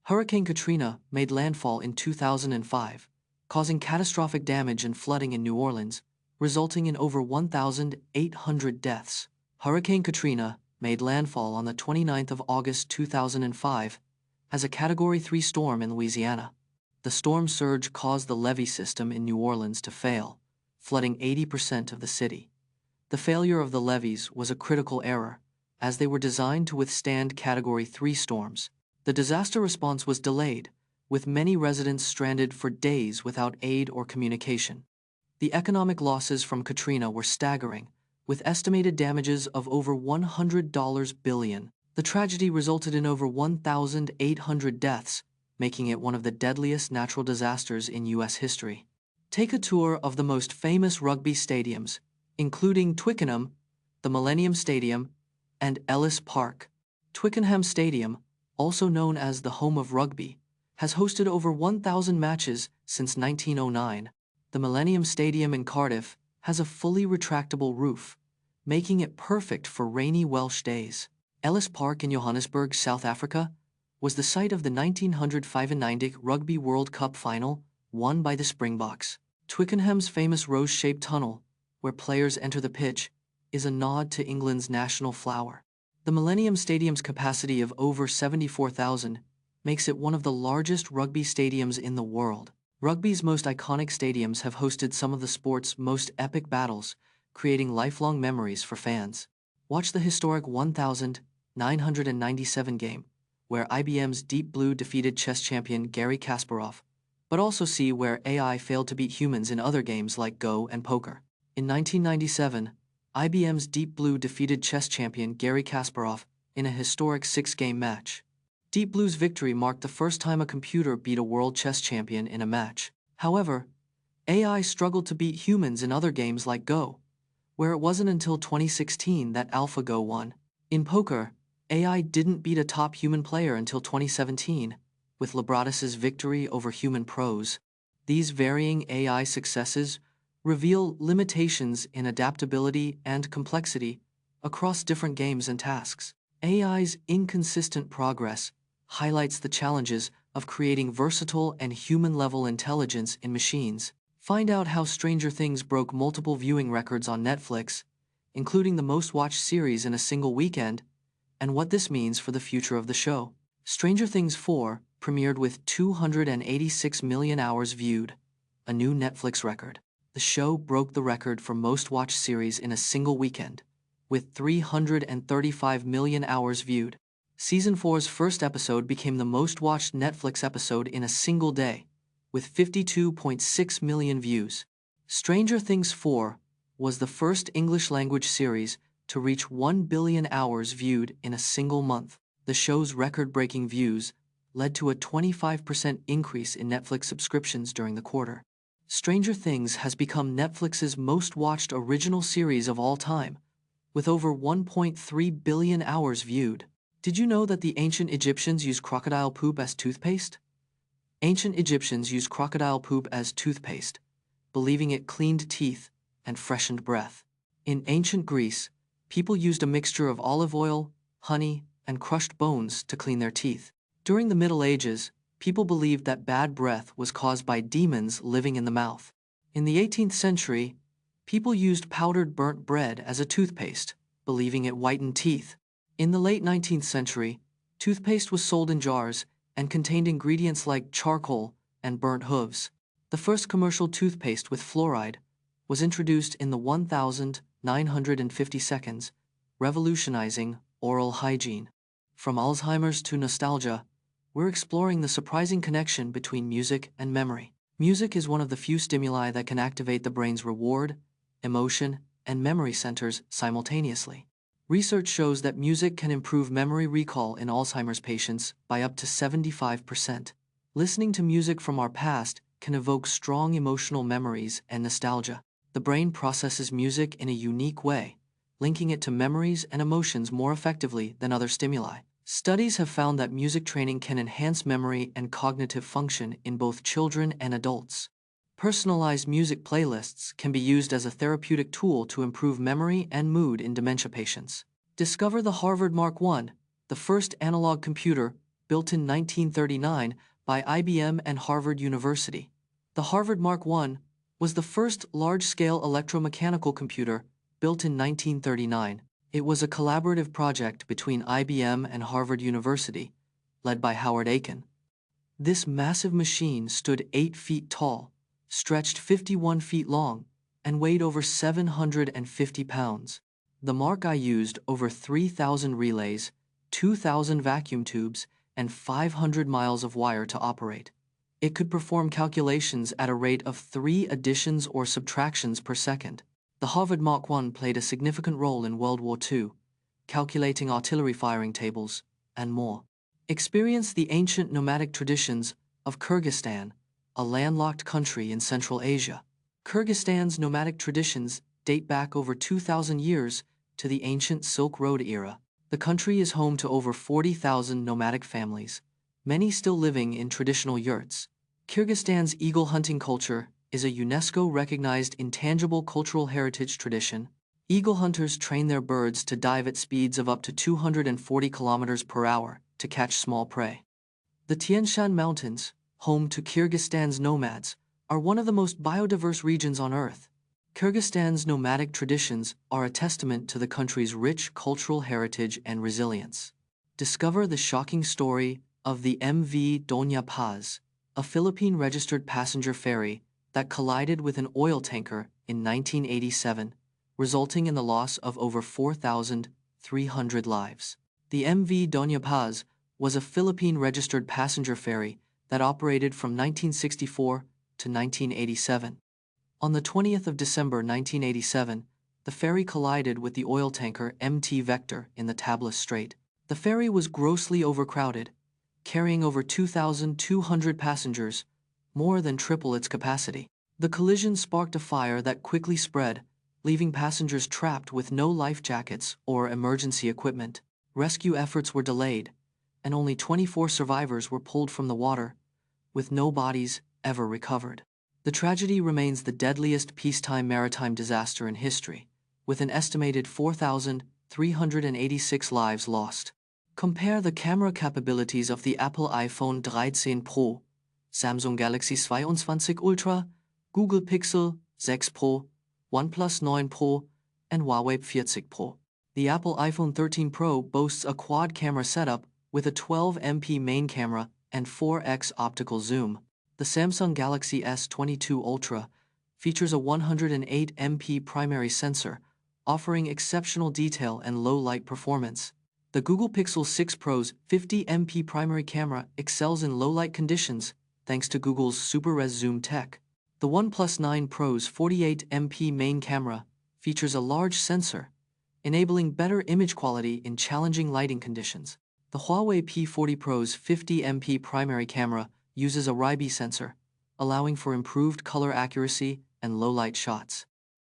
Hurricane Katrina made landfall in 2005, causing catastrophic damage and flooding in New Orleans, resulting in over 1,800 deaths. Hurricane Katrina made landfall on the 29th of August 2005 as a Category 3 storm in Louisiana. The storm surge caused the levee system in New Orleans to fail, flooding 80% of the city. The failure of the levees was a critical error, as they were designed to withstand Category 3 storms. The disaster response was delayed, with many residents stranded for days without aid or communication. The economic losses from Katrina were staggering, with estimated damages of over $100 billion. The tragedy resulted in over 1,800 deaths, making it one of the deadliest natural disasters in U.S. history. Take a tour of the most famous rugby stadiums, including Twickenham, the Millennium Stadium, and Ellis Park. Twickenham Stadium, also known as the home of rugby, has hosted over 1,000 matches since 1909. The Millennium Stadium in Cardiff has a fully retractable roof, making it perfect for rainy Welsh days. Ellis Park in Johannesburg, South Africa, was the site of the 1995 Rugby World Cup final, won by the Springboks. Twickenham's famous rose-shaped tunnel, where players enter the pitch, is a nod to England's national flower. The Millennium Stadium's capacity of over 74,000 makes it one of the largest rugby stadiums in the world. Rugby's most iconic stadiums have hosted some of the sport's most epic battles, creating lifelong memories for fans. Watch the historic 1997 game, where IBM's Deep Blue defeated chess champion Garry Kasparov, but also see where AI failed to beat humans in other games like Go and poker. In 1997, IBM's Deep Blue defeated chess champion Garry Kasparov in a historic 6-game match. Deep Blue's victory marked the first time a computer beat a world chess champion in a match. However, AI struggled to beat humans in other games like Go, where it wasn't until 2016 that AlphaGo won. In poker, AI didn't beat a top human player until 2017, with Lebradas' victory over human pros. These varying AI successes reveal limitations in adaptability and complexity across different games and tasks. AI's inconsistent progress highlights the challenges of creating versatile and human-level intelligence in machines. Find out how Stranger Things broke multiple viewing records on Netflix, including the most-watched series in a single weekend, and what this means for the future of the show. Stranger Things 4 premiered with 286 million hours viewed, a new Netflix record. The show broke the record for most-watched series in a single weekend, with 335 million hours viewed. Season 4's first episode became the most-watched Netflix episode in a single day, with 52.6 million views. Stranger Things 4 was the first English-language series to reach 1 billion hours viewed in a single month. The show's record-breaking views led to a 25% increase in Netflix subscriptions during the quarter. Stranger Things has become Netflix's most-watched original series of all time, with over 1.3 billion hours viewed. Did you know that the ancient Egyptians used crocodile poop as toothpaste? Ancient Egyptians used crocodile poop as toothpaste, believing it cleaned teeth and freshened breath. In ancient Greece, people used a mixture of olive oil, honey, and crushed bones to clean their teeth. During the Middle Ages, people believed that bad breath was caused by demons living in the mouth. In the 18th century, people used powdered burnt bread as a toothpaste, believing it whitened teeth. In the late 19th century, toothpaste was sold in jars and contained ingredients like charcoal and burnt hooves. The first commercial toothpaste with fluoride was introduced in the 1950 seconds, revolutionizing oral hygiene. From Alzheimer's to nostalgia, we're exploring the surprising connection between music and memory. Music is one of the few stimuli that can activate the brain's reward, emotion, and memory centers simultaneously. Research shows that music can improve memory recall in Alzheimer's patients by up to 75%. Listening to music from our past can evoke strong emotional memories and nostalgia. The brain processes music in a unique way, linking it to memories and emotions more effectively than other stimuli. Studies have found that music training can enhance memory and cognitive function in both children and adults. Personalized music playlists can be used as a therapeutic tool to improve memory and mood in dementia patients. Discover the Harvard Mark I, the first analog computer built in 1939 by IBM and Harvard University. The Harvard Mark I was the first large-scale electromechanical computer built in 1939. It was a collaborative project between IBM and Harvard University, led by Howard Aiken. This massive machine stood 8 feet tall, stretched 51 feet long, and weighed over 750 pounds. The Mark I used over 3,000 relays, 2,000 vacuum tubes, and 500 miles of wire to operate. It could perform calculations at a rate of 3 additions or subtractions per second. The Harvard Mark I played a significant role in World War II, calculating artillery firing tables, and more. Experience the ancient nomadic traditions of Kyrgyzstan, a landlocked country in Central Asia. Kyrgyzstan's nomadic traditions date back over 2,000 years to the ancient Silk Road era. The country is home to over 40,000 nomadic families, many still living in traditional yurts. Kyrgyzstan's eagle hunting culture is a UNESCO-recognized intangible cultural heritage tradition. Eagle hunters train their birds to dive at speeds of up to 240 kilometers per hour to catch small prey. The Tian Shan Mountains, home to Kyrgyzstan's nomads, are one of the most biodiverse regions on Earth. Kyrgyzstan's nomadic traditions are a testament to the country's rich cultural heritage and resilience. Discover the shocking story of the MV Donya Paz, a Philippine-registered passenger ferry that collided with an oil tanker in 1987, resulting in the loss of over 4,300 lives. The MV Donya Paz was a Philippine-registered passenger ferry that operated from 1964 to 1987. On the 20th of December 1987, the ferry collided with the oil tanker MT Vector in the Tablas Strait. The ferry was grossly overcrowded, carrying over 2,200 passengers, more than triple its capacity. The collision sparked a fire that quickly spread, leaving passengers trapped with no life jackets or emergency equipment. Rescue efforts were delayed, and only 24 survivors were pulled from the water, with no bodies ever recovered. The tragedy remains the deadliest peacetime maritime disaster in history, with an estimated 4,386 lives lost. Compare the camera capabilities of the Apple iPhone 13 Pro, Samsung Galaxy S22 Ultra, Google Pixel 6 Pro, OnePlus 9 Pro, and Huawei P40 Pro. The Apple iPhone 13 Pro boasts a quad-camera setup with a 12MP main camera and 4x optical zoom. The Samsung Galaxy S22 Ultra features a 108MP primary sensor, offering exceptional detail and low-light performance. The Google Pixel 6 Pro's 50MP primary camera excels in low-light conditions thanks to Google's Super Res Zoom tech. The OnePlus 9 Pro's 48MP main camera features a large sensor, enabling better image quality in challenging lighting conditions. The Huawei P40 Pro's 50MP primary camera uses a Rugby sensor, allowing for improved color accuracy and low-light shots.